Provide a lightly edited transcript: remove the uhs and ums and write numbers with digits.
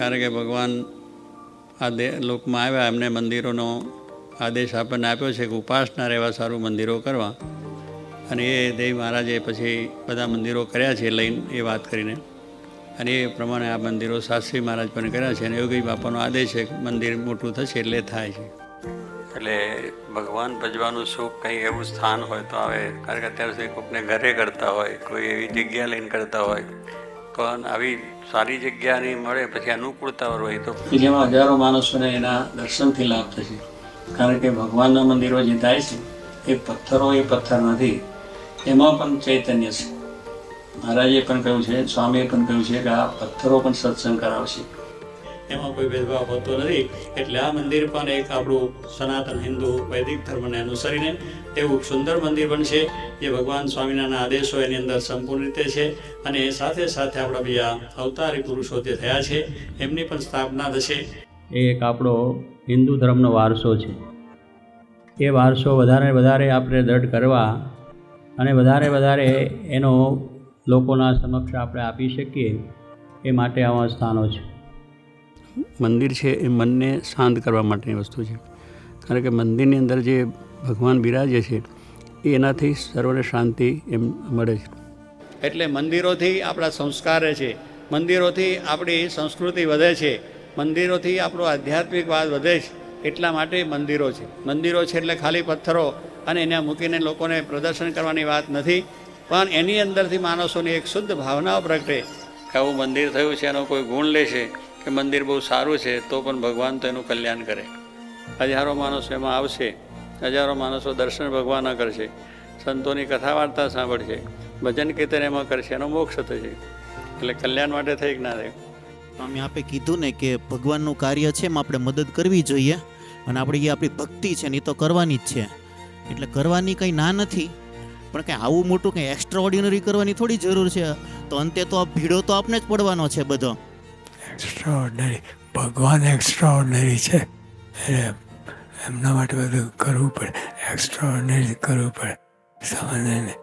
કારણ કે ભગવાન આ લોકમાં આવ્યા, એમને મંદિરોનો આદેશ આપણને આપ્યો છે કે ઉપાસના રહેવા સારું મંદિરો કરવા. અને એ દેવ મહારાજે પછી બધા મંદિરો કર્યા છે લઈને, એ વાત કરીને, અને એ પ્રમાણે આ મંદિરો શાસ્ત્રી મહારાજ પણ કર્યા છે. અને યોગી બાપાનો આદેશ છે મંદિર મોટું થશે એટલે થાય છે. એટલે ભગવાન ભજવાનું સુખ કંઈ એવું સ્થાન હોય તો આવે. કારણ કે અત્યાર સુધી કોઈકને ઘરે કરતા હોય, કોઈ એવી જગ્યા લઈને કરતા હોય, પણ આવી સારી જગ્યા નહીં મળે પછી અનુકૂળતા હોય તો જેમાં હજારો માણસોને એના દર્શનથી લાભ થશે. કારણ કે ભગવાનના મંદિરો જે થાય છે એ પથ્થરો એ પથ્થર નથી, એમાં પણ ચૈતન્ય છે. મહારાજે પણ કહ્યું છે, સ્વામીએ પણ કહ્યું છે કે આ પથ્થરો પણ સત્સંગ કરાવશે, એમાં કોઈ ભેદભાવ હોતો નથી. એટલે આ મંદિર પણ એક આપણું સનાતન હિન્દુ વૈદિક ધર્મને અનુસરીને એવું સુંદર મંદિર બનશે, જે ભગવાન સ્વામિનારાયણના આદેશો એની અંદર સંપૂર્ણ રીતે છે. અને સાથે સાથે આપણા બીજા અવતારી પુરુષો જે થયા છે એમની પણ સ્થાપના થશે. એ એક આપણો હિન્દુ ધર્મનો વારસો છે. એ વારસો વધારે આપણે દ્રઢ કરવા અને વધારે એનો લોકોના સમક્ષ આપણે આપી શકીએ એ માટે આવા સ્થાનો છે. મંદિર છે એ મનને શાંત કરવા માટેની વસ્તુ છે. કારણ કે મંદિરની અંદર જે ભગવાન બિરાજે છે એનાથી સર્વને શાંતિ એમ મળે છે. એટલે મંદિરોથી આપણા સંસ્કાર છે, મંદિરોથી આપણી સંસ્કૃતિ વધે છે, મંદિરોથી આપણો આધ્યાત્મિકવાદ વધે છે. એટલા માટે મંદિરો છે. મંદિરો છે એટલે ખાલી પથ્થરો અને એને મૂકીને લોકોને પ્રદર્શન કરવાની વાત નથી, પણ એની અંદરથી માણસોની એક શુદ્ધ ભાવનાઓ પ્રગટે કે આવું મંદિર થયું છે, એનો કોઈ ગુણ લેશે કે મંદિર બહુ સારું છે, તો પણ ભગવાન તો એનું કલ્યાણ કરે. હજારો માણસો એમાં આવશે, હજારો માણસો દર્શન ભગવાનના કરશે, સંતોની કથા વાર્તા સાંભળશે, ભજન કીર્તન એમાં કરશે, એનો મોક્ષ થશે. એટલે કલ્યાણ માટે થઈ કે ના થાય. સ્વામી આપે કીધું ને કે ભગવાનનું કાર્ય છે એમાં આપણે મદદ કરવી જોઈએ, અને આપણી ભક્તિ છે ને એ તો કરવાની જ છે. એટલે કરવાની કંઈ ના નથી, પણ કંઈ આવું મોટું કંઈ એક્સ્ટ્રા ઓર્ડિનરી કરવાની થોડી જરૂર છે. તો અંતે તો આ ભીડો તો આપણે જ પડવાનો છે બધો. એક્સ્ટ્રા ઓર્ડિનરી ભગવાન એક્સ્ટ્રા ઓર્ડિનરી છે, એટલે એમના માટે બધું કરવું પડે, એક્સ્ટ્રા ઓર્ડિનરી કરવું પડે સામાન્ય.